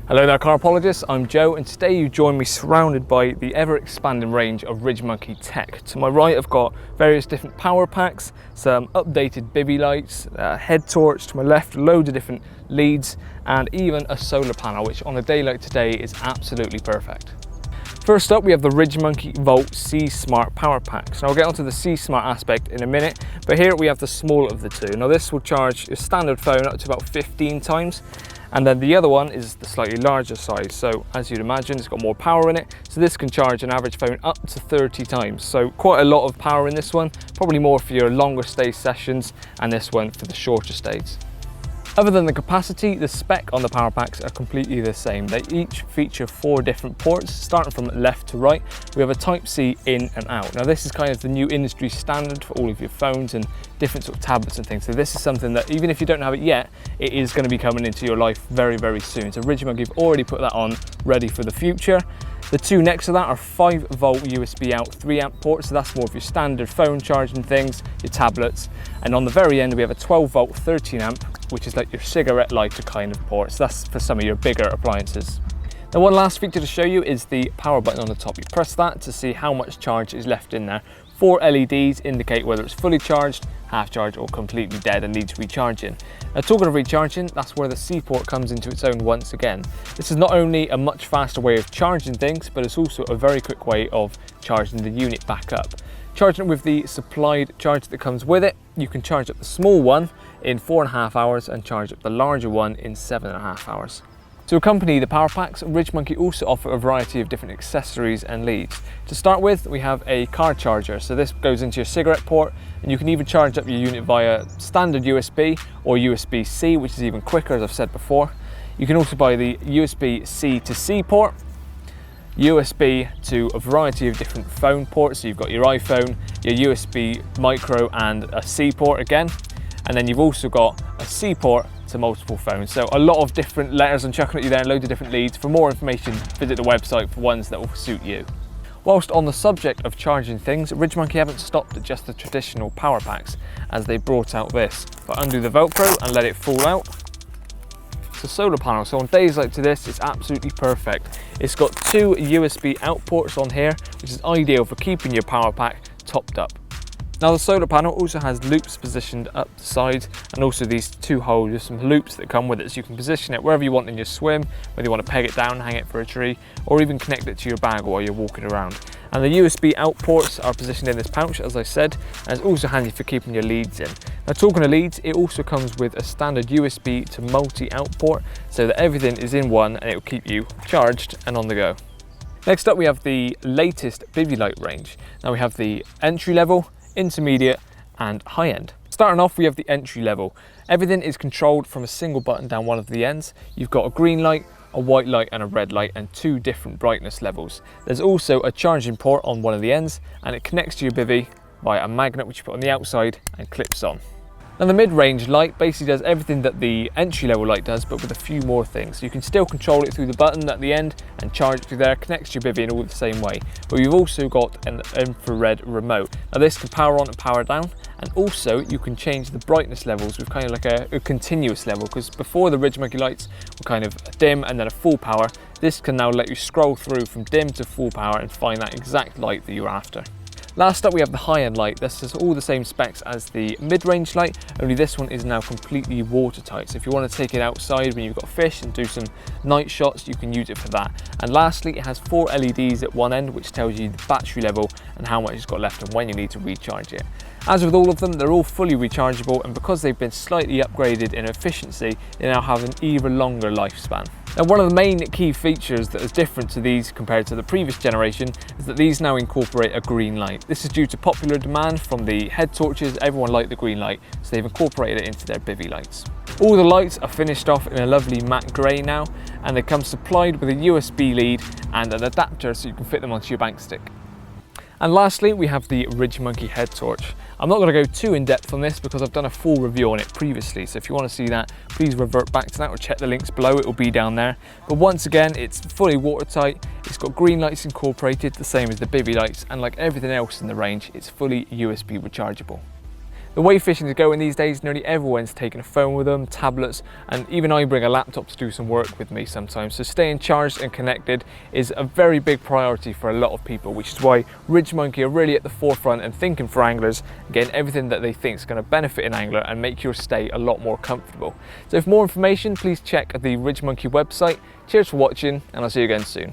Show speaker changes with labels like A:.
A: Hello there car apologists, I'm Joe and today you join me surrounded by the ever expanding range of Ridgemonkey tech. To my right I've got various different power packs, some updated bivvy lights, head torch. To my left loads of different leads and even a solar panel, which on a day like today is absolutely perfect. First up we have the Ridgemonkey Volt C Smart Power Pack. So I'll get onto the C Smart aspect in a minute, but here we have the smaller of the two. Now this will charge your standard phone up to about 15 times. And then the other one is the slightly larger size. So as you'd imagine, it's got more power in it. So this can charge an average phone up to 30 times. So quite a lot of power in this one, probably more for your longer stay sessions and this one for the shorter stays. Other than the capacity, the spec on the power packs are completely the same. They each feature 4 different ports, starting from left to right. We have a Type-C in and out. Now this is kind of the new industry standard for all of your phones and different sort of tablets and things. So this is something that even if you don't have it yet, it is going to be coming into your life very, very soon. So Ridgemonkey have already put that on, ready for the future. The two next to that are 5 volt USB out 3 amp ports, so that's more of your standard phone charging things, your tablets. And on the very end we have a 12 volt 13 amp, which is like your cigarette lighter kind of port, so that's for some of your bigger appliances. Now one last feature to show you is the power button on the top. You press that to see how much charge is left in there. 4 LEDs indicate whether it's fully charged, half charged or completely dead and needs recharging. Now talking of recharging, that's where the C port comes into its own once again. This is not only a much faster way of charging things, but it's also a very quick way of charging the unit back up. Charging it with the supplied charger that comes with it, you can charge up the small one in 4.5 hours and charge up the larger one in 7.5 hours. To accompany the power packs, Ridgemonkey also offer a variety of different accessories and leads. To start with, we have a car charger. So this goes into your cigarette port and you can even charge up your unit via standard USB or USB-C, which is even quicker, as I've said before. You can also buy the USB-C to C port, USB to a variety of different phone ports. So you've got your iPhone, your USB micro and a C port again. And then you've also got a C port to multiple phones. So a lot of different letters I'm chucking at you there, loads of different leads. For more information, visit the website for ones that will suit you. Whilst on the subject of charging things, Ridgemonkey haven't stopped at just the traditional power packs, as they brought out this. If I undo the Velcro and let it fall out, it's a solar panel. So on days like this, it's absolutely perfect. It's got 2 USB out ports on here, which is ideal for keeping your power pack topped up. Now the solar panel also has loops positioned up the sides and also these 2 holes with some loops that come with it, so you can position it wherever you want in your swim, whether you want to peg it down, hang it for a tree, or even connect it to your bag while you're walking around. And the USB out ports are positioned in this pouch, as I said, and it's also handy for keeping your leads in. Now talking of leads, it also comes with a standard USB to multi-out port, so that everything is in one and it will keep you charged and on the go. Next up we have the latest bivvy light range. Now we have the entry level, intermediate and high end. Starting off we have the entry level. Everything is controlled from a single button down one of the ends. You've got a green light, a white light and a red light and 2 different brightness levels. There's also a charging port on one of the ends and it connects to your bivvy via a magnet which you put on the outside and clips on. Now the mid-range light basically does everything that the entry-level light does, but with a few more things. You can still control it through the button at the end and charge it through there, connects to your bivvy in all the same way. But you've also got an infrared remote. Now this can power on and power down, and also you can change the brightness levels with kind of like a continuous level, because before the Ridgemonkey lights were kind of dim and then a full power. This can now let you scroll through from dim to full power and find that exact light that you're after. Last up we have the high-end light. This is all the same specs as the mid-range light, only this one is now completely watertight. So if you want to take it outside when you've got fish and do some night shots, you can use it for that. And lastly, it has 4 LEDs at one end, which tells you the battery level and how much it's got left and when you need to recharge it. As with all of them, they're all fully rechargeable, and because they've been slightly upgraded in efficiency, they now have an even longer lifespan. Now one of the main key features that is different to these compared to the previous generation is that these now incorporate a green light. This is due to popular demand from the head torches. Everyone liked the green light, so they've incorporated it into their bivvy lights. All the lights are finished off in a lovely matte grey now, and they come supplied with a USB lead and an adapter so you can fit them onto your bank stick. And lastly, we have the Ridgemonkey head torch. I'm not going to go too in depth on this because I've done a full review on it previously, so if you want to see that, please revert back to that or check the links below, it will be down there. But once again, it's fully watertight, it's got green lights incorporated, the same as the bivvy lights, and like everything else in the range, it's fully USB rechargeable. The way fishing is going these days, nearly everyone's taking a phone with them, tablets, and even I bring a laptop to do some work with me sometimes. So staying charged and connected is a very big priority for a lot of people, which is why Ridge Monkey are really at the forefront and thinking for anglers, getting everything that they think is going to benefit an angler and make your stay a lot more comfortable. So for more information, please check the Ridge Monkey website. Cheers for watching, and I'll see you again soon.